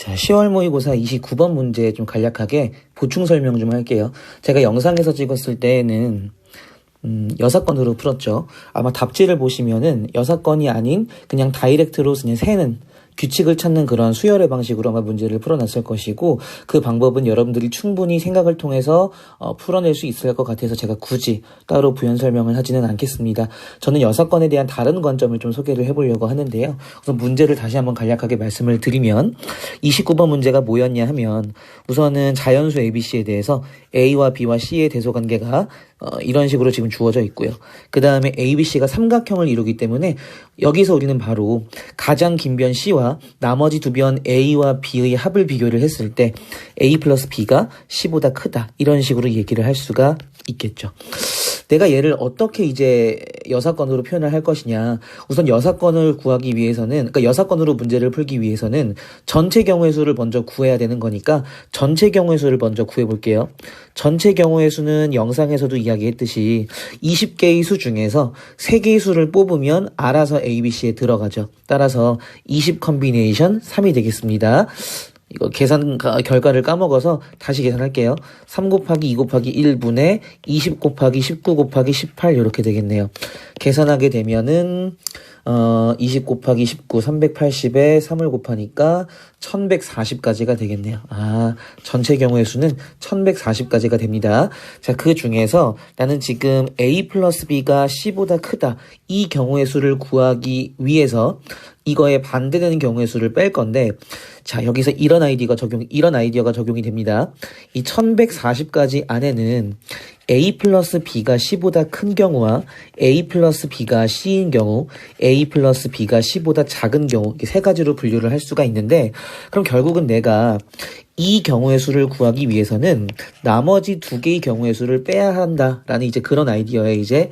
자, 10월 모의고사 29번 문제 좀 간략하게 보충 설명 좀 할게요. 제가 영상에서 찍었을 때는 6건으로 풀었죠. 아마 답지를 보시면은 6건이 아닌 그냥 다이렉트로 그냥 세는 규칙을 찾는 그런 수열의 방식으로 아마 문제를 풀어놨을 것이고, 그 방법은 여러분들이 충분히 생각을 통해서 풀어낼 수 있을 것 같아서 제가 굳이 따로 부연 설명을 하지는 않겠습니다. 저는 6건에 대한 다른 관점을 좀 소개를 해보려고 하는데요. 우선 문제를 다시 한번 간략하게 말씀을 드리면, 29번 문제가 뭐였냐 하면, 우선은 자연수 ABC에 대해서 A와 B와 C의 대소관계가 이런 식으로 지금 주어져 있고요. 그 다음에 ABC가 삼각형을 이루기 때문에 여기서 우리는 바로 가장 긴 변 C와 나머지 두 변 A와 B의 합을 비교를 했을 때 A 플러스 B가 C보다 크다, 이런 식으로 얘기를 할 수가 있겠죠. 내가 얘를 어떻게 이제 여사건으로 표현을 할 것이냐. 우선 여사건을 구하기 위해서는, 그러니까 여사건으로 문제를 풀기 위해서는 전체 경우의 수를 먼저 구해야 되는 거니까 전체 경우의 수를 먼저 구해볼게요. 전체 경우의 수는 영상에서도 이야기했듯이 20개의 수 중에서 3개의 수를 뽑으면 알아서 ABC에 들어가죠. 따라서 20 컨비네이션 3이 되겠습니다. 이거 계산 결과를 까먹어서 다시 계산할게요. 3 곱하기 2 곱하기 1분의 20 곱하기 19 곱하기 18 이렇게 되겠네요. 계산하게 되면은 20 곱하기 19 380에 3을 곱하니까 1140까지가 되겠네요. 전체 경우의 수는 1140까지가 됩니다. 자, 그 중에서 나는 지금 A 플러스 B가 C보다 크다, 이 경우의 수를 구하기 위해서 이거에 반대되는 경우의 수를 뺄 건데, 자, 여기서 이런 아이디어가 적용이 됩니다. 이 1140까지 안에는 A 플러스 B가 C보다 큰 경우와 A 플러스 B가 C인 경우, A 플러스 B가 C보다 작은 경우, 이 세 가지로 분류를 할 수가 있는데, 그럼 결국은 내가 이 경우의 수를 구하기 위해서는 나머지 2개의 경우의 수를 빼야 한다라는 이제 그런 아이디어에 이제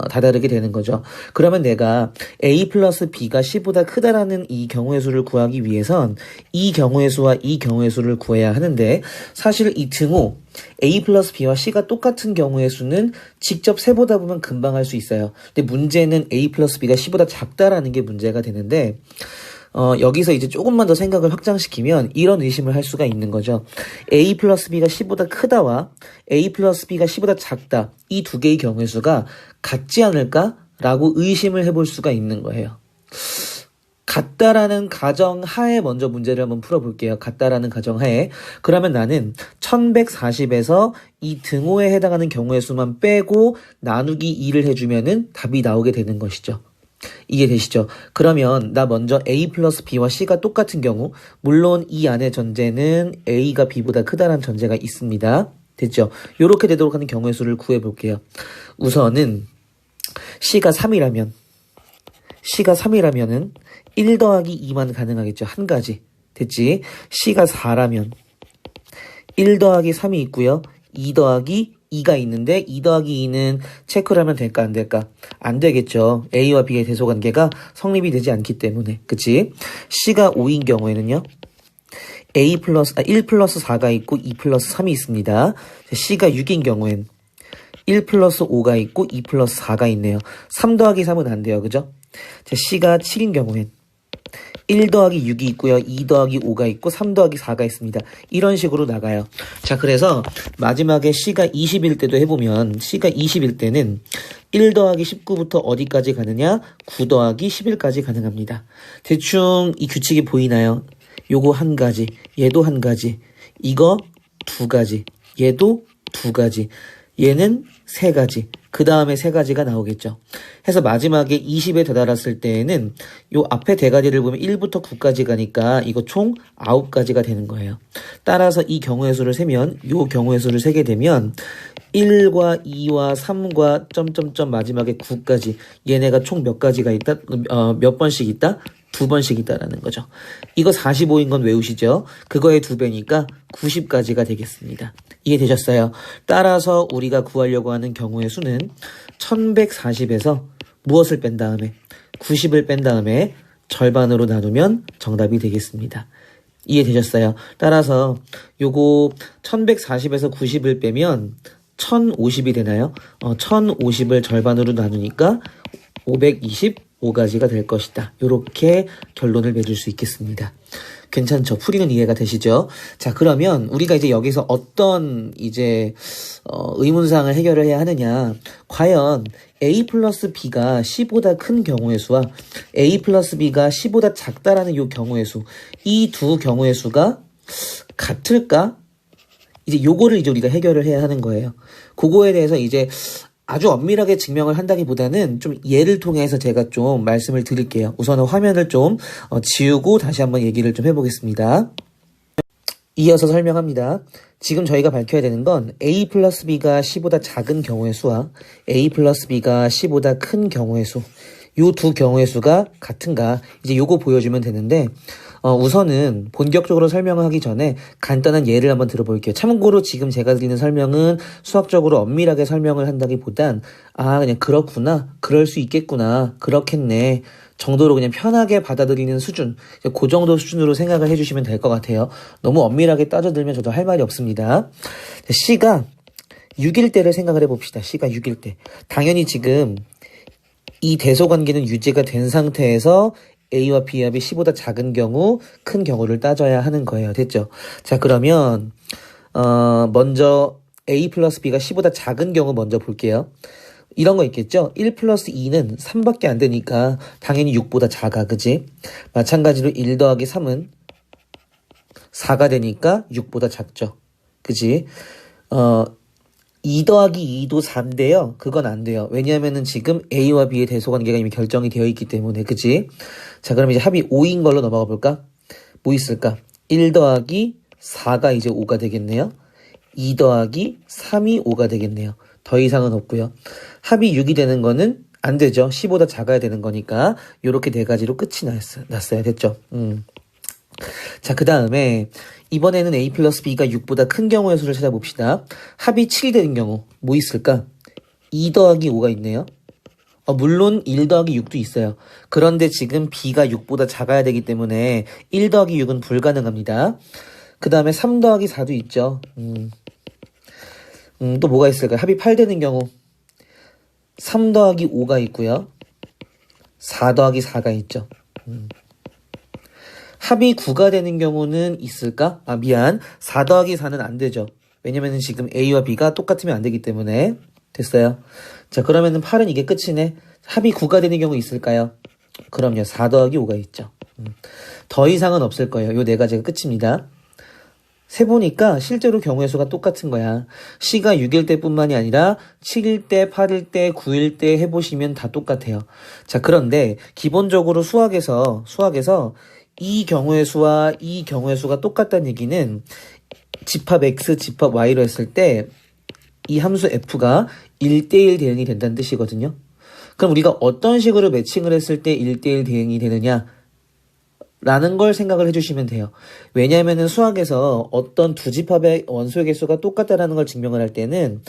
다다르게 되는 거죠. 그러면 내가 A 플러스 B가 C보다 크다라는 이 경우의 수를 구하기 위해선 이 경우의 수와 이 경우의 수를 구해야 하는데, 사실 이 등호 A 플러스 B와 C가 똑같은 경우의 수는 직접 세보다 보면 금방 할 수 있어요. 근데 문제는 A 플러스 B가 C보다 작다라는 게 문제가 되는데, 여기서 이제 조금만 더 생각을 확장시키면 이런 의심을 할 수가 있는 거죠. A 플러스 B가 C보다 크다와 A 플러스 B가 C보다 작다, 이 2개의 경우의 수가 같지 않을까라고 의심을 해볼 수가 있는 거예요. 같다라는 가정하에 먼저 문제를 한번 풀어볼게요. 같다라는 가정하에. 그러면 나는 1140에서 이 등호에 해당하는 경우의 수만 빼고 나누기 2를 해주면은 답이 나오게 되는 것이죠. 이해되시죠? 그러면 나 먼저 A 플러스 B와 C가 똑같은 경우, 물론 이 안의 전제는 A가 B보다 크다는 전제가 있습니다. 됐죠? 요렇게 되도록 하는 경우의 수를 구해볼게요. 우선은 C가 3이라면은 1 더하기 2만 가능하겠죠. 한 가지. 됐지? C가 4라면 1 더하기 3이 있고요. 2 더하기 2가 있는데 2 더하기 2는 체크를 하면 될까 안 될까? 안 되겠죠. A와 B의 대소관계가 성립이 되지 않기 때문에. 그치? C가 5인 경우에는요. 1 플러스 4가 있고 2 플러스 3이 있습니다. C가 6인 경우엔 1 플러스 5가 있고 2 플러스 4가 있네요. 3 더하기 3은 안 돼요. 그죠? C가 7인 경우엔 1 더하기 6이 있고요. 2 더하기 5가 있고 3 더하기 4가 있습니다. 이런 식으로 나가요. 자, 그래서 마지막에 C가 20일 때도 해보면, C가 20일 때는 1 더하기 19부터 어디까지 가느냐? 9 더하기 11까지 가능합니다. 대충 이 규칙이 보이나요? 요거 한 가지, 얘도 한 가지, 이거 2가지, 얘도 2가지, 얘는 3가지, 그 다음에 3가지가 나오겠죠. 해서 마지막에 20에 도달했을 때에는 요 앞에 대가리를 보면 1부터 9까지 가니까 이거 총 9가지가 되는 거예요. 따라서 이 경우의 수를 세면, 요 경우의 수를 세게 되면 1과 2와 3과 점점점 마지막에 9까지, 얘네가 총 몇 가지가 있다? 몇 번씩 있다? 2번씩 있다라는 거죠. 이거 45인 건 외우시죠? 그거의 2배니까 90까지가 되겠습니다. 이해되셨어요? 따라서 우리가 구하려고 하는 경우의 수는 1140에서 무엇을 뺀 다음에 90을 뺀 다음에 절반으로 나누면 정답이 되겠습니다. 이해되셨어요? 따라서 요거 1140에서 90을 빼면 1050이 되나요? 1050을 절반으로 나누니까 525가지가 될 것이다. 요렇게 결론을 맺을 수 있겠습니다. 괜찮죠? 풀이는 이해가 되시죠? 자, 그러면 우리가 이제 여기서 어떤 의문사항을 해결을 해야 하느냐. 과연 A 플러스 B가 C보다 큰 경우의 수와 A 플러스 B가 C보다 작다라는 요 경우의 수, 이 두 경우의 수가 같을까? 이제 요거를 이제 우리가 해결을 해야 하는 거예요. 그거에 대해서 이제 아주 엄밀하게 증명을 한다기보다는 좀 예를 통해서 제가 좀 말씀을 드릴게요. 우선은 화면을 좀 지우고 다시 한번 얘기를 좀 해보겠습니다. 이어서 설명합니다. 지금 저희가 밝혀야 되는 건 A 플러스 B가 C보다 작은 경우의 수와 A 플러스 B가 C보다 큰 경우의 수, 요 두 경우의 수가 같은가, 이제 요거 보여주면 되는데, 우선은 본격적으로 설명을 하기 전에 간단한 예를 한번 들어볼게요. 참고로 지금 제가 드리는 설명은 수학적으로 엄밀하게 설명을 한다기보단 그냥 그렇구나, 그럴 수 있겠구나, 그렇겠네 정도로 그냥 편하게 받아들이는 수준, 그 정도 수준으로 생각을 해주시면 될 것 같아요. 너무 엄밀하게 따져들면 저도 할 말이 없습니다. C가 6일 때를 생각을 해봅시다. C가 6일 때. 당연히 지금 이 대소관계는 유지가 된 상태에서 A와 B의 합이 C보다 작은 경우, 큰 경우를 따져야 하는 거예요. 됐죠? 자, 그러면 먼저 A 플러스 B가 C보다 작은 경우 먼저 볼게요. 이런 거 있겠죠? 1 플러스 2는 3밖에 안 되니까 당연히 6보다 작아, 그지? 마찬가지로 1 더하기 3은 4가 되니까 6보다 작죠. 그지? 2 더하기 2도 4인데요. 그건 안 돼요. 왜냐하면은 지금 A와 B의 대소관계가 이미 결정이 되어 있기 때문에, 그치? 자, 그럼 이제 합이 5인 걸로 넘어가 볼까? 뭐 있을까? 1 더하기 4가 이제 5가 되겠네요. 2 더하기 3이 5가 되겠네요. 더 이상은 없고요. 합이 6이 되는 거는 안 되죠. C보다 작아야 되는 거니까 요렇게 네 가지로 끝이 났어요. 됐죠? 자, 그 다음에 이번에는 A 플러스 B가 6보다 큰 경우의 수를 찾아봅시다. 합이 7이 되는 경우 뭐 있을까? 2 더하기 5가 있네요. 물론 1 더하기 6도 있어요. 그런데 지금 B가 6보다 작아야 되기 때문에 1 더하기 6은 불가능합니다. 그 다음에 3 더하기 4도 있죠. 또 뭐가 있을까요? 합이 8 되는 경우 3 더하기 5가 있고요. 4 더하기 4가 있죠. 합이 9가 되는 경우는 있을까? 4 더하기 4는 안 되죠. 왜냐면은 지금 A와 B가 똑같으면 안 되기 때문에. 됐어요. 자, 그러면은 8은 이게 끝이네. 합이 9가 되는 경우 있을까요? 그럼요. 4 더하기 5가 있죠. 더 이상은 없을 거예요. 요 네 가지가 끝입니다. 세보니까 실제로 경우의 수가 똑같은 거야. C가 6일 때뿐만이 아니라 7일 때, 8일 때, 9일 때 해보시면 다 똑같아요. 자, 그런데 기본적으로 수학에서 이 경우의 수와 이 경우의 수가 똑같다는 얘기는 집합 X, 집합 Y로 했을 때 이 함수 F가 1대1 대응이 된다는 뜻이거든요. 그럼 우리가 어떤 식으로 매칭을 했을 때 1대1 대응이 되느냐 라는 걸 생각을 해주시면 돼요. 왜냐하면 수학에서 어떤 두 집합의 원소의 개수가 똑같다라는 걸 증명을 할 때는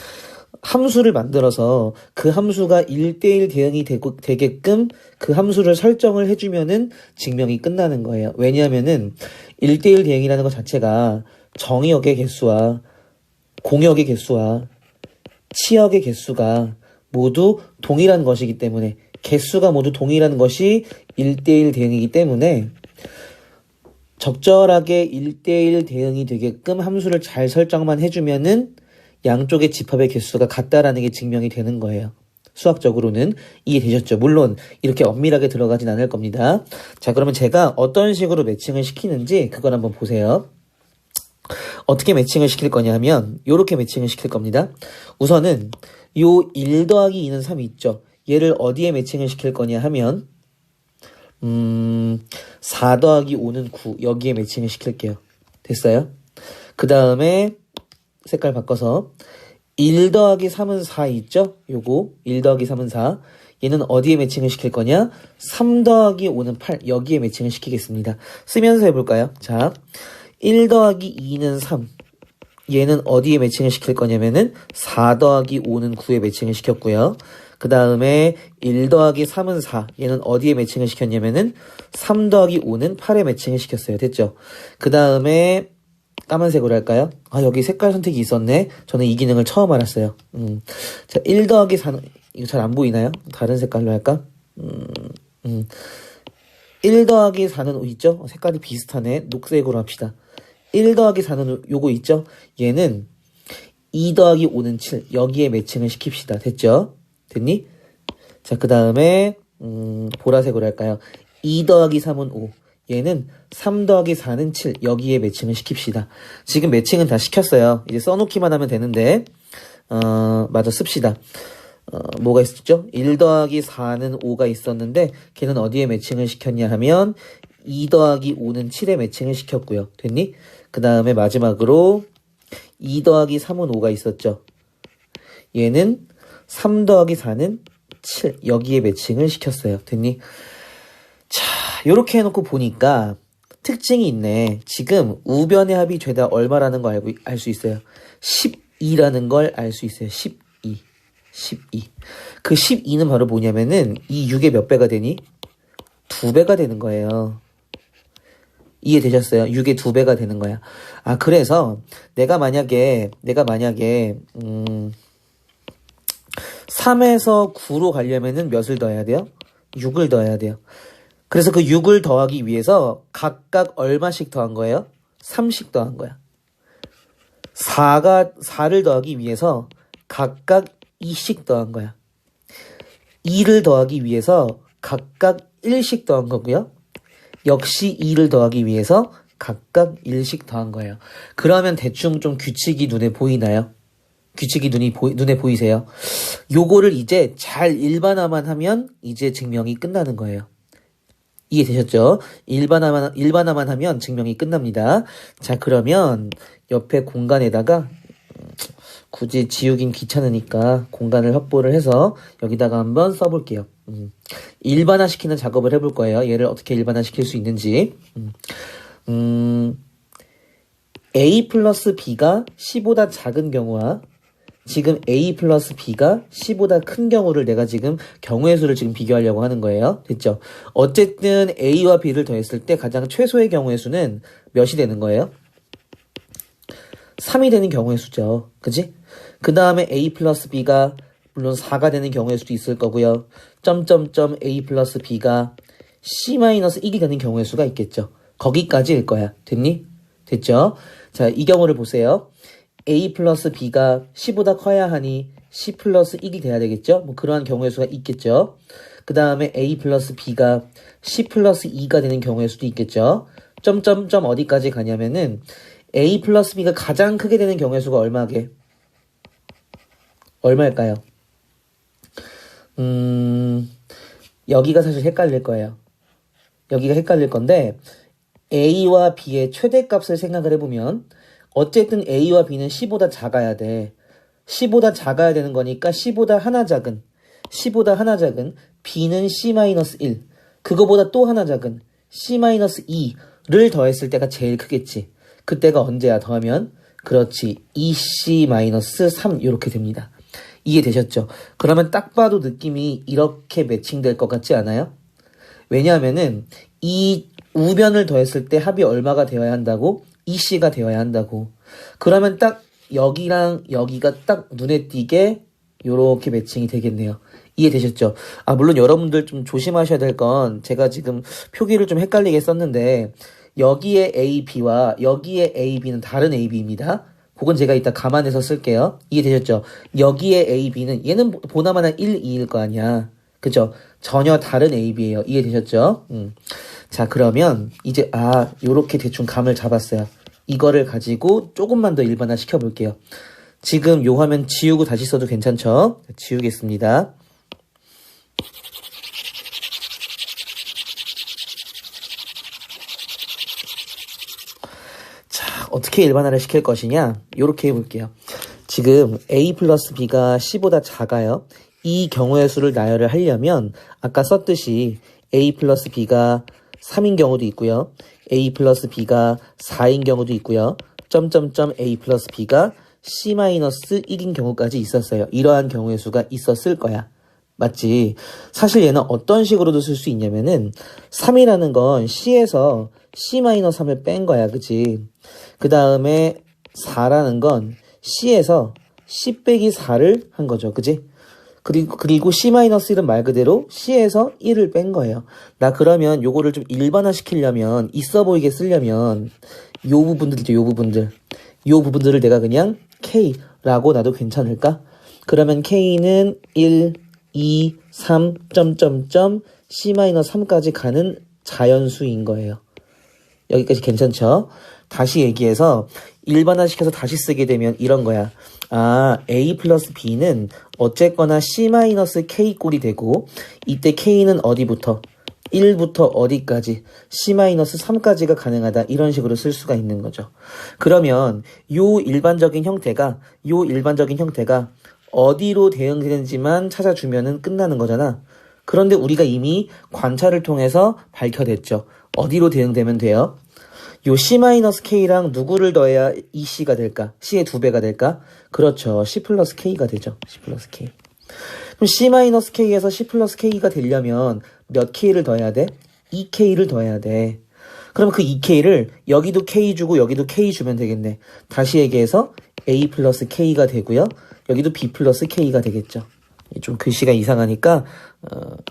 함수를 만들어서 그 함수가 1대1 대응이 되게끔 그 함수를 설정을 해주면은 증명이 끝나는 거예요. 왜냐하면은 1대1 대응이라는 것 자체가 정의역의 개수와 공역의 개수와 치역의 개수가 모두 동일한 것이기 때문에, 개수가 모두 동일한 것이 1대1 대응이기 때문에 적절하게 1대1 대응이 되게끔 함수를 잘 설정만 해주면은 양쪽의 집합의 개수가 같다라는 게 증명이 되는 거예요. 수학적으로는 이해되셨죠? 물론 이렇게 엄밀하게 들어가진 않을 겁니다. 자, 그러면 제가 어떤 식으로 매칭을 시키는지 그걸 한번 보세요. 어떻게 매칭을 시킬 거냐면 이렇게 매칭을 시킬 겁니다. 우선은 요 1 더하기 2는 3이 있죠. 얘를 어디에 매칭을 시킬 거냐 하면 4 더하기 5는 9, 여기에 매칭을 시킬게요. 됐어요? 그 다음에 색깔 바꿔서 1 더하기 3은 4 있죠? 요거 1 더하기 3은 4. 얘는 어디에 매칭을 시킬 거냐? 3 더하기 5는 8, 여기에 매칭을 시키겠습니다. 쓰면서 해볼까요? 자, 1 더하기 2는 3. 얘는 어디에 매칭을 시킬 거냐면은 4 더하기 5는 9에 매칭을 시켰고요. 그 다음에 1 더하기 3은 4. 얘는 어디에 매칭을 시켰냐면은 3 더하기 5는 8에 매칭을 시켰어요. 됐죠? 그 다음에 까만색으로 할까요? 여기 색깔 선택이 있었네. 저는 이 기능을 처음 알았어요. 자, 1 더하기 4는, 이거 잘 안 보이나요? 다른 색깔로 할까? 1 더하기 4는 5 있죠? 색깔이 비슷하네. 녹색으로 합시다. 1 더하기 4는 요거 있죠? 얘는 2 더하기 5는 7. 여기에 매칭을 시킵시다. 됐죠? 됐니? 자, 그 다음에 보라색으로 할까요? 2 더하기 3은 5. 얘는 3 더하기 4는 7. 여기에 매칭을 시킵시다. 지금 매칭은 다 시켰어요. 이제 써놓기만 하면 되는데 마저 씁시다. 뭐가 있었죠? 1 더하기 4는 5가 있었는데 걔는 어디에 매칭을 시켰냐 하면 2 더하기 5는 7에 매칭을 시켰고요. 됐니? 그 다음에 마지막으로 2 더하기 3은 5가 있었죠. 얘는 3 더하기 4는 7. 여기에 매칭을 시켰어요. 됐니? 자, 요렇게 해놓고 보니까 특징이 있네. 지금 우변의 합이 죄다 얼마라는 거 알 수 있어요. 12라는 걸 알 수 있어요. 12. 그 12는 바로 뭐냐면은 이 6의 몇 배가 되니? 2배가 되는 거예요. 이해되셨어요? 6의 2배가 되는 거야. 아, 그래서 내가 만약에 3에서 9로 가려면은 몇을 더해야 돼요? 6을 더해야 돼요. 그래서 그 6을 더하기 위해서 각각 얼마씩 더한 거예요? 3씩 더한 거야. 4를 더하기 위해서 각각 2씩 더한 거야. 2를 더하기 위해서 각각 1씩 더한 거고요. 역시 2를 더하기 위해서 각각 1씩 더한 거예요. 그러면 대충 좀 규칙이 눈에 보이나요? 규칙이 눈에 보이세요? 요거를 이제 잘 일반화만 하면 이제 증명이 끝나는 거예요. 이해되셨죠? 일반화만 하면 증명이 끝납니다. 자, 그러면 옆에 공간에다가 굳이 지우긴 귀찮으니까 공간을 확보를 해서 여기다가 한번 써볼게요. 일반화시키는 작업을 해볼 거예요. 얘를 어떻게 일반화시킬 수 있는지. A 플러스 B가 C보다 작은 경우와 지금 A 플러스 B가 C보다 큰 경우를 내가 지금 경우의 수를 지금 비교하려고 하는 거예요. 됐죠? 어쨌든 A와 B를 더했을 때 가장 최소의 경우의 수는 몇이 되는 거예요? 3이 되는 경우의 수죠. 그치? 그 다음에 A 플러스 B가 물론 4가 되는 경우의 수도 있을 거고요. 점점점 A 플러스 B가 C 마이너스 1이 되는 경우의 수가 있겠죠. 거기까지일 거야. 됐니? 됐죠? 자, 이 경우를 보세요. A 플러스 B가 C보다 커야 하니 C 플러스 1이 돼야 되겠죠? 뭐 그러한 경우의 수가 있겠죠. 그 다음에 A 플러스 B가 C 플러스 2가 되는 경우의 수도 있겠죠. 점점점 어디까지 가냐면은 A 플러스 B가 가장 크게 되는 경우의 수가 얼마일까요? 여기가 사실 헷갈릴 거예요. 여기가 헷갈릴 건데 A와 B의 최대값을 생각을 해보면 어쨌든 A와 B는 C보다 작아야 돼. C보다 작아야 되는 거니까 C보다 하나 작은 B는 C-1 그거보다 또 하나 작은 C-2를 더했을 때가 제일 크겠지. 그때가 언제야 더하면? 그렇지. 2C-3 이렇게 됩니다. 이해되셨죠? 그러면 딱 봐도 느낌이 이렇게 매칭될 것 같지 않아요? 왜냐하면은 이 우변을 더했을 때 합이 얼마가 되어야 한다고? 2C가 되어야 한다고. 그러면 딱 여기랑 여기가 딱 눈에 띄게 요렇게 매칭이 되겠네요. 이해되셨죠? 아, 물론 여러분들 좀 조심하셔야 될 건 제가 지금 표기를 좀 헷갈리게 썼는데 여기에 AB와 여기에 AB는 다른 AB입니다. 그건 제가 이따 감안해서 쓸게요. 이해되셨죠? 여기에 AB는 얘는 보나마나 1, 2일 거 아니야. 그죠? 전혀 다른 AB예요. 이해되셨죠? 자, 그러면 이제 요렇게 대충 감을 잡았어요. 이거를 가지고 조금만 더 일반화 시켜볼게요. 지금 요 화면 지우고 다시 써도 괜찮죠? 지우겠습니다. 자, 어떻게 일반화를 시킬 것이냐? 요렇게 해볼게요. 지금 A 플러스 B가 C보다 작아요. 이 경우의 수를 나열을 하려면 아까 썼듯이 A 플러스 B가 3인 경우도 있고요. A 플러스 B가 4인 경우도 있고요. 점점점 A 플러스 B가 C-1인 경우까지 있었어요. 이러한 경우의 수가 있었을 거야. 맞지? 사실 얘는 어떤 식으로도 쓸 수 있냐면은 3이라는 건 C에서 C-3을 뺀 거야. 그치? 그 다음에 4라는 건 C에서 C 빼기 4를 한 거죠. 그치? 그리고 C-1은 말 그대로 C에서 1을 뺀 거예요. 나 그러면 요거를 좀 일반화 시키려면, 있어 보이게 쓰려면, 요 부분들 있죠, 요 부분들. 요 부분들을 내가 그냥 K라고 놔도 괜찮을까? 그러면 K는 1, 2, 3, 점점점, C-3까지 가는 자연수인 거예요. 여기까지 괜찮죠? 다시 얘기해서 일반화시켜서 다시 쓰게 되면 이런 거야. 아, A 플러스 B는 어쨌거나 C-K 꼴이 되고 이때 K는 어디부터? 1부터 어디까지? C-3까지가 가능하다. 이런 식으로 쓸 수가 있는 거죠. 그러면 요 일반적인 형태가 어디로 대응되는지만 찾아주면은 끝나는 거잖아. 그런데 우리가 이미 관찰을 통해서 밝혀냈죠. 어디로 대응되면 돼요? 요 C-K랑 누구를 더해야 이 C가 될까? C의 2배가 될까? 그렇죠. C 플러스 K가 되죠. C 플러스 K. 그럼 C-K에서 C 플러스 K가 되려면 몇 K를 더해야 돼? 2K를 더해야 돼. 그럼 그 2K를 여기도 K 주고 여기도 K 주면 되겠네. 다시 얘기해서 A 플러스 K가 되고요. 여기도 B 플러스 K가 되겠죠. 좀 글씨가 이상하니까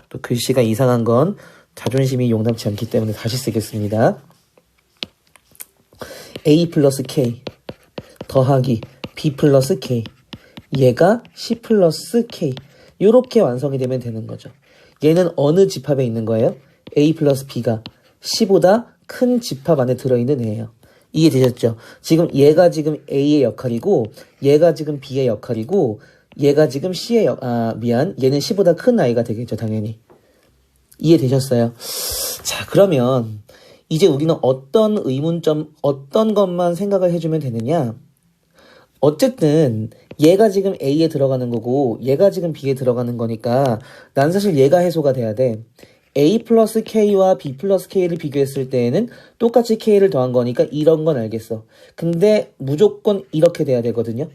또 글씨가 이상한 건 자존심이 용납치 않기 때문에 다시 쓰겠습니다. A 플러스 K 더하기 B 플러스 K 얘가 C 플러스 K 요렇게 완성이 되면 되는 거죠. 얘는 어느 집합에 있는 거예요? A 플러스 B가 C보다 큰 집합 안에 들어있는 애예요. 이해되셨죠? 지금 얘가 지금 A의 역할이고 얘가 지금 B의 역할이고 얘가 지금 C의 얘는 C보다 큰 아이가 되겠죠, 당연히. 이해되셨어요? 자, 그러면 이제 우리는 어떤 의문점, 어떤 것만 생각을 해주면 되느냐? 어쨌든 얘가 지금 A에 들어가는 거고 얘가 지금 B에 들어가는 거니까 난 사실 얘가 해소가 돼야 돼. A 플러스 K와 B 플러스 K를 비교했을 때에는 똑같이 K를 더한 거니까 이런 건 알겠어. 근데 무조건 이렇게 돼야 되거든요.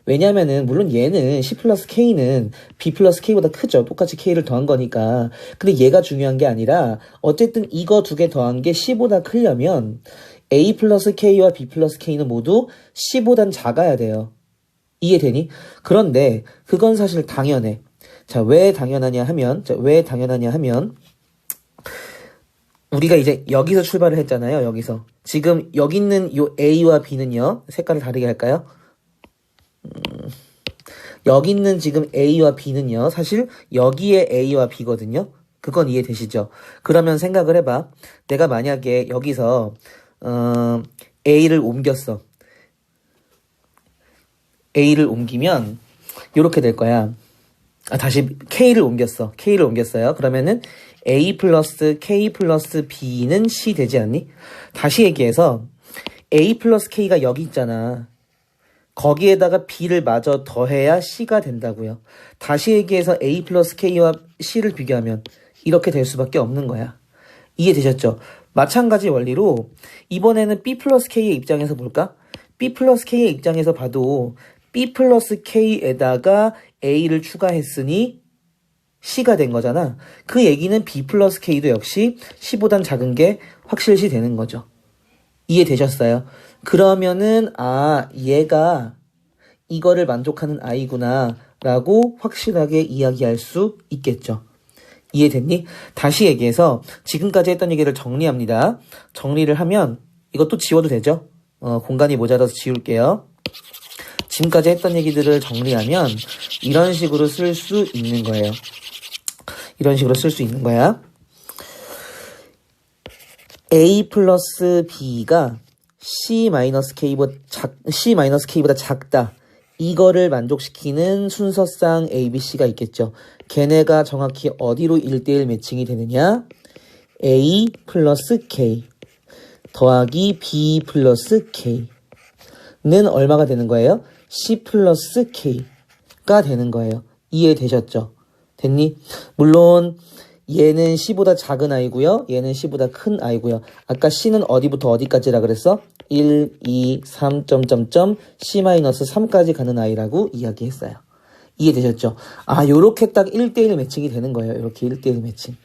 왜냐면은 물론 얘는 C 플러스 K는 B 플러스 K보다 크죠. 똑같이 K를 더한 거니까. 근데 얘가 중요한 게 아니라 어쨌든 이거 두 개 더한 게 C보다 크려면 A 플러스 K와 B 플러스 K는 모두 C보단 작아야 돼요. 이해되니? 그런데 그건 사실 당연해. 자, 왜 당연하냐 하면 우리가 이제 여기서 출발을 했잖아요. 여기서. 지금 여기 있는 요 A와 B는요. 색깔을 다르게 할까요? 여기 있는 지금 A와 B는요. 사실 여기에 A와 B거든요. 그건 이해되시죠? 그러면 생각을 해봐. 내가 만약에 여기서 A를 옮겼어. A를 옮기면 이렇게 될 거야. 다시 K를 옮겼어요. 그러면은 A 플러스 K 플러스 B는 C 되지 않니? 다시 얘기해서 A 플러스 K가 여기 있잖아. 거기에다가 B를 마저 더해야 C가 된다고요. 다시 얘기해서 A 플러스 K와 C를 비교하면 이렇게 될 수밖에 없는 거야. 이해되셨죠? 마찬가지 원리로 이번에는 B 플러스 K의 입장에서 볼까? B 플러스 K의 입장에서 봐도 B 플러스 K에다가 A를 추가했으니 C가 된 거잖아. 그 얘기는 B 플러스 K도 역시 C보단 작은 게 확실시 되는 거죠. 이해되셨어요? 그러면은 얘가 이거를 만족하는 아이구나 라고 확실하게 이야기할 수 있겠죠. 이해됐니? 다시 얘기해서 지금까지 했던 얘기를 정리합니다. 정리를 하면 이것도 지워도 되죠? 공간이 모자라서 지울게요. 지금까지 했던 얘기들을 정리하면 이런 식으로 쓸 수 있는 거예요. 이런 식으로 쓸 수 있는 거야. A 플러스 B가 C-K보다 작다. 이거를 만족시키는 순서상 A, B, C가 있겠죠. 걔네가 정확히 어디로 1대1 매칭이 되느냐? A 플러스 K 더하기 B 플러스 K는 얼마가 되는 거예요? C 플러스 K가 되는 거예요. 이해되셨죠? 됐니? 물론 얘는 C보다 작은 아이고요. 얘는 C보다 큰 아이고요. 아까 C는 어디부터 어디까지라 그랬어? 1, 2, 3, C-3까지 가는 아이라고 이야기했어요. 이해되셨죠? 요렇게 딱 1대1 매칭이 되는 거예요. 이렇게 1대1 매칭.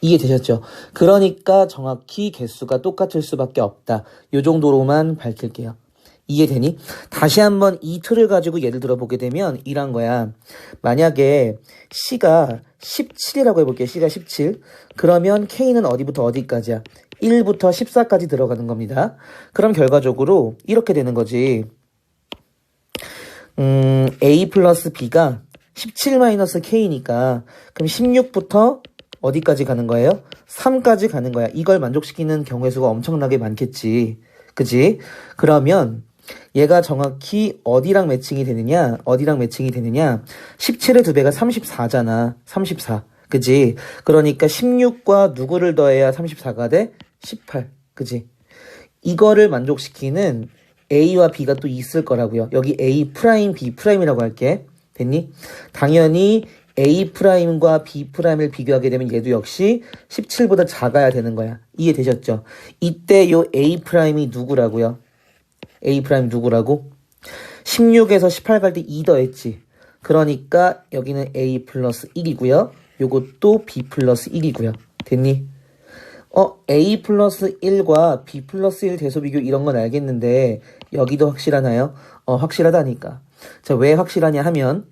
이해되셨죠? 그러니까 정확히 개수가 똑같을 수밖에 없다. 요 정도로만 밝힐게요. 이해되니? 다시 한번 이 틀을 가지고 예를 들어 보게 되면 이런 거야. 만약에 C가 17이라고 해볼게요. C가 17. 그러면 K는 어디부터 어디까지야? 1부터 14까지 들어가는 겁니다. 그럼 결과적으로 이렇게 되는 거지. A 플러스 B가 17 마이너스 K니까 그럼 16부터 어디까지 가는 거예요? 3까지 가는 거야. 이걸 만족시키는 경우의 수가 엄청나게 많겠지. 그지? 그러면 얘가 정확히 어디랑 매칭이 되느냐? 17의 2배가 34잖아. 34. 그지? 그러니까 16과 누구를 더해야 34가 돼? 18. 그지? 이거를 만족시키는 A와 B가 또 있을 거라고요. 여기 A 프라임, B 프라임이라고 할게. 됐니? 당연히 A 프라임과 B 프라임을 비교하게 되면 얘도 역시 17보다 작아야 되는 거야. 이해되셨죠? 이때 요 A 프라임이 누구라고요? A 프라임 누구라고? 16에서 18 갈 때 2 더했지. 그러니까 여기는 A 플러스 1이고요. 요것도 B 플러스 1이고요. 됐니? A 플러스 1과 B 플러스 1 대소비교 이런 건 알겠는데 여기도 확실하나요? 확실하다니까. 자, 왜 확실하냐 하면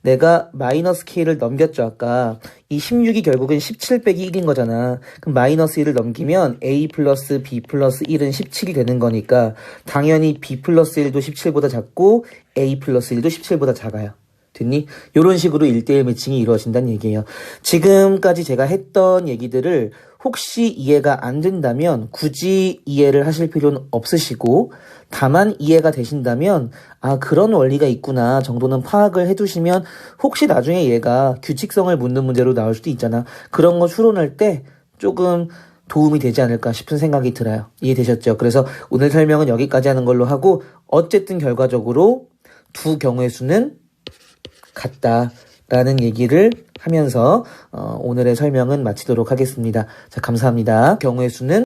내가 마이너스 K를 넘겼죠, 아까. 이 16이 결국은 17 빼기 1인 거잖아. 그럼 마이너스 1을 넘기면 A 플러스 B 플러스 1은 17이 되는 거니까 당연히 B 플러스 1도 17보다 작고 A 플러스 1도 17보다 작아요. 됐니? 요런 식으로 1대1 매칭이 이루어진다는 얘기예요. 지금까지 제가 했던 얘기들을 혹시 이해가 안 된다면 굳이 이해를 하실 필요는 없으시고 다만 이해가 되신다면 아 그런 원리가 있구나 정도는 파악을 해두시면 혹시 나중에 얘가 규칙성을 묻는 문제로 나올 수도 있잖아. 그런 거 추론할 때 조금 도움이 되지 않을까 싶은 생각이 들어요. 이해되셨죠? 그래서 오늘 설명은 여기까지 하는 걸로 하고 어쨌든 결과적으로 두 경우의 수는 같다라는 얘기를 하면서 오늘의 설명은 마치도록 하겠습니다. 자, 감사합니다. 경우의 수는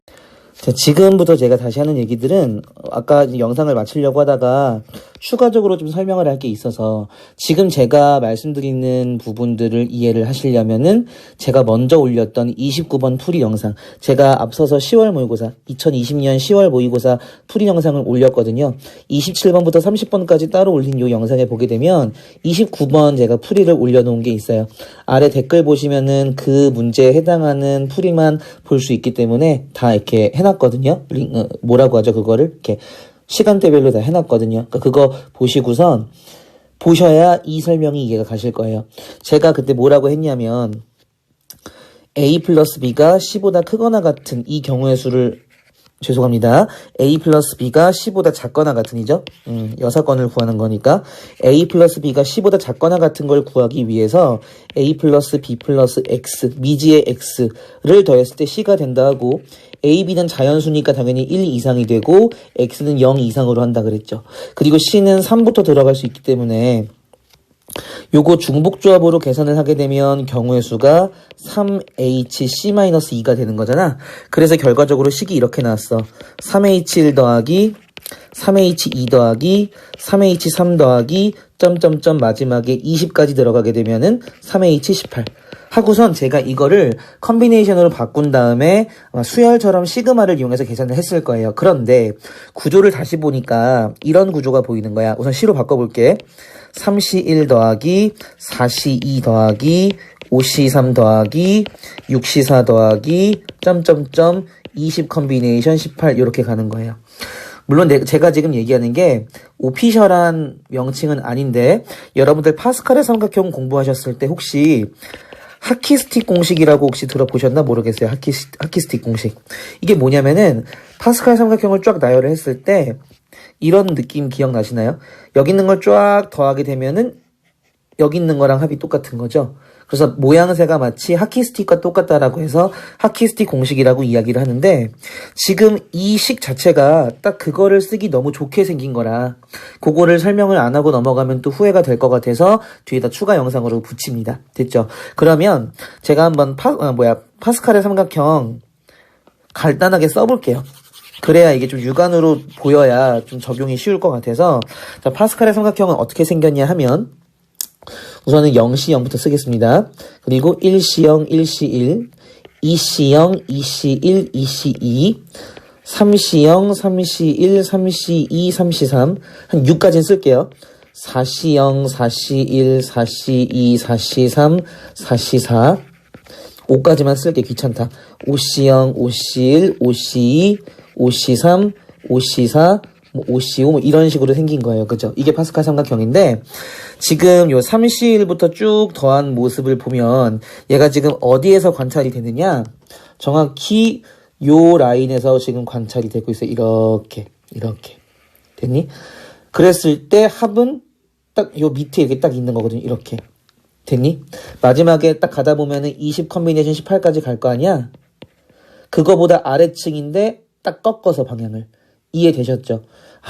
자, 지금부터 제가 다시 하는 얘기들은 아까 영상을 마치려고 하다가 추가적으로 좀 설명을 할 게 있어서 지금 제가 말씀드리는 부분들을 이해를 하시려면은 제가 먼저 올렸던 29번 풀이 영상, 제가 앞서서 10월 모의고사, 2020년 10월 모의고사 풀이 영상을 올렸거든요. 27번부터 30번까지 따로 올린 이 영상에 보게 되면 29번 제가 풀이를 올려놓은 게 있어요. 아래 댓글 보시면은 그 문제에 해당하는 풀이만 볼 수 있기 때문에 다 이렇게 해놨거든요. 뭐라고 하죠? 그거를 이렇게 시간대별로 다 해놨거든요. 그러니까 그거 보시고선 보셔야 이 설명이 이해가 가실 거예요. 제가 그때 뭐라고 했냐면 A 플러스 B가 C보다 크거나 같은 이 경우의 수를 죄송합니다. A 플러스 B가 C보다 작거나 같은이죠. 6건을 구하는 거니까 A 플러스 B가 C보다 작거나 같은 걸 구하기 위해서 A 플러스 B 플러스 X 미지의 X를 더했을 때 C가 된다 하고 A, B는 자연수니까 당연히 1 이상이 되고 X는 0 이상으로 한다 그랬죠. 그리고 C는 3부터 들어갈 수 있기 때문에 요거 중복조합으로 계산을 하게 되면 경우의 수가 3HC-2가 되는 거잖아. 그래서 결과적으로 식이 이렇게 나왔어. 3H1 더하기 3H2 더하기 3H3 더하기 점점점 마지막에 20까지 들어가게 되면은 3H18 하고선 제가 이거를 컨비네이션으로 바꾼 다음에 아마 수열처럼 시그마를 이용해서 계산을 했을 거예요. 그런데 구조를 다시 보니까 이런 구조가 보이는 거야. 우선 C로 바꿔볼게. 3C1 더하기 4C2 더하기 5C3 더하기 6C4 더하기 점점점 20 컨비네이션 18 이렇게 가는 거예요. 물론 제가 지금 얘기하는 게 오피셜한 명칭은 아닌데 여러분들 파스칼의 삼각형 공부하셨을 때 혹시 하키스틱 공식이라고 혹시 들어보셨나 모르겠어요. 하키스틱 공식. 이게 뭐냐면은 파스칼 삼각형을 쫙 나열을 했을 때 이런 느낌 기억나시나요? 여기 있는 걸 쫙 더하게 되면은 여기 있는 거랑 합이 똑같은 거죠. 그래서 모양새가 마치 하키스틱과 똑같다라고 해서 하키스틱 공식이라고 이야기를 하는데 지금 이 식 자체가 딱 그거를 쓰기 너무 좋게 생긴 거라 그거를 설명을 안 하고 넘어가면 또 후회가 될 것 같아서 뒤에다 추가 영상으로 붙입니다. 됐죠? 그러면 제가 한번 파스칼의 삼각형 간단하게 써볼게요. 그래야 이게 좀 육안으로 보여야 좀 적용이 쉬울 것 같아서 자, 파스칼의 삼각형은 어떻게 생겼냐 하면 우선은 0C0부터 쓰겠습니다. 그리고 1C0, 1C1, 2C0, 2C1, 2C2, 3C0, 3C1, 3C2, 3C3 한 6까지는 쓸게요. 4C0, 4C1, 4C2, 4C3, 4C4 5까지만 쓸게 귀찮다. 5C0, 5C1, 5C2, 5C3, 5C4, 5C5 뭐 이런 식으로 생긴 거예요. 그죠? 이게 파스칼 삼각형인데 지금 요 3C1부터 쭉 더한 모습을 보면 얘가 지금 어디에서 관찰이 되느냐? 정확히 요 라인에서 지금 관찰이 되고 있어요. 이렇게 됐니? 그랬을 때 합은 딱 요 밑에 이렇게 딱 있는 거거든요. 이렇게 됐니? 마지막에 딱 가다 보면은 20 컨비네이션 18까지 갈 거 아니야? 그거보다 아래층인데 딱 꺾어서 방향을 이해되셨죠?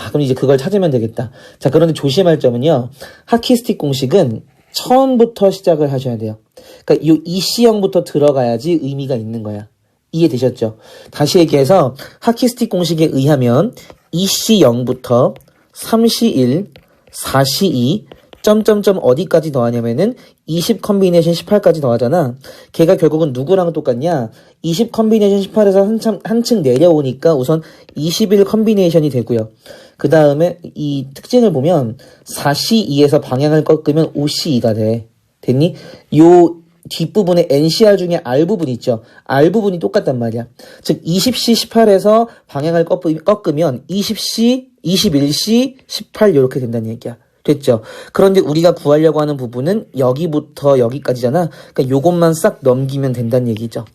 그럼 이제 그걸 찾으면 되겠다. 자, 그런데 조심할 점은요. 하키스틱 공식은 처음부터 시작을 하셔야 돼요. 그러니까 요 EC형부터 들어가야지 의미가 있는 거야. 이해되셨죠? 다시 얘기해서 하키스틱 공식에 의하면 EC0부터 3C1, 4C2, 점점점 어디까지 더하냐면은 20 컨비네이션 18까지 더하잖아. 걔가 결국은 누구랑 똑같냐? 20 컨비네이션 18에서 한층 내려오니까 우선 21 컨비네이션이 되고요. 그 다음에 이 특징을 보면 4C2에서 방향을 꺾으면 5C2가 돼. 됐니? 요 뒷부분에 NCR 중에 R 부분 있죠. R 부분이 똑같단 말이야. 즉 20C 18에서 방향을 꺾으면 20C, 21C, 18 이렇게 된다는 얘기야. 됐죠? 그런데 우리가 구하려고 하는 부분은 여기부터 여기까지잖아. 그러니까 요것만 싹 넘기면 된다는 얘기죠.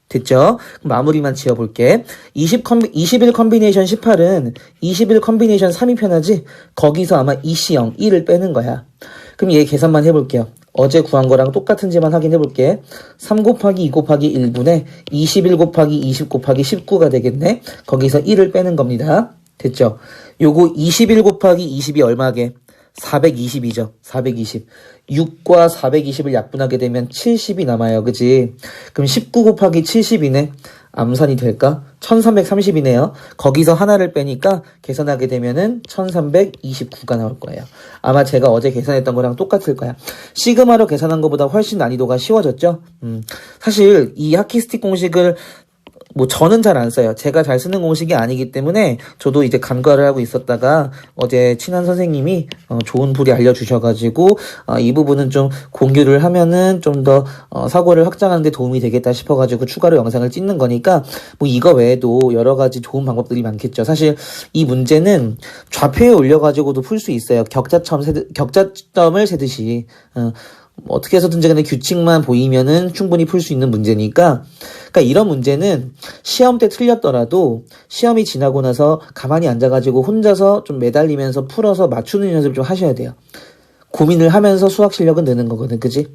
됐죠? 마무리만 지어볼게. 21 컨비네이션 18은 21 컨비네이션 3이 편하지? 거기서 아마 EC0, 1을 빼는 거야. 그럼 얘 계산만 해볼게요. 어제 구한 거랑 똑같은지만 확인해볼게. 3 곱하기 2 곱하기 1분의 21 곱하기 20 곱하기 19가 되겠네. 거기서 1을 빼는 겁니다. 됐죠? 요거 21 곱하기 20이 얼마게? 420이죠. 420. 6과 420을 약분하게 되면 70이 남아요. 그지? 그럼 19 곱하기 70이네. 암산이 될까? 1330이네요. 거기서 하나를 빼니까 계산하게 되면은 1329가 나올 거예요. 아마 제가 어제 계산했던 거랑 똑같을 거야. 시그마로 계산한 것보다 훨씬 난이도가 쉬워졌죠? 사실 이 하키스틱 공식을 저는 잘 안 써요. 제가 잘 쓰는 공식이 아니기 때문에 저도 이제 간과를 하고 있었다가 어제 친한 선생님이 좋은 풀이 알려주셔가지고 이 부분은 좀 공유를 하면은 좀 더 사고를 확장하는 데 도움이 되겠다 싶어가지고 추가로 영상을 찍는 거니까 이거 외에도 여러 가지 좋은 방법들이 많겠죠. 사실 이 문제는 좌표에 올려가지고도 풀 수 있어요. 격자점을 세듯이. 어떻게 해서든지 간에 규칙만 보이면은 충분히 풀 수 있는 문제니까. 그러니까 이런 문제는 시험 때 틀렸더라도 시험이 지나고 나서 가만히 앉아가지고 혼자서 좀 매달리면서 풀어서 맞추는 연습을 좀 하셔야 돼요. 고민을 하면서 수학 실력은 느는 거거든. 그지?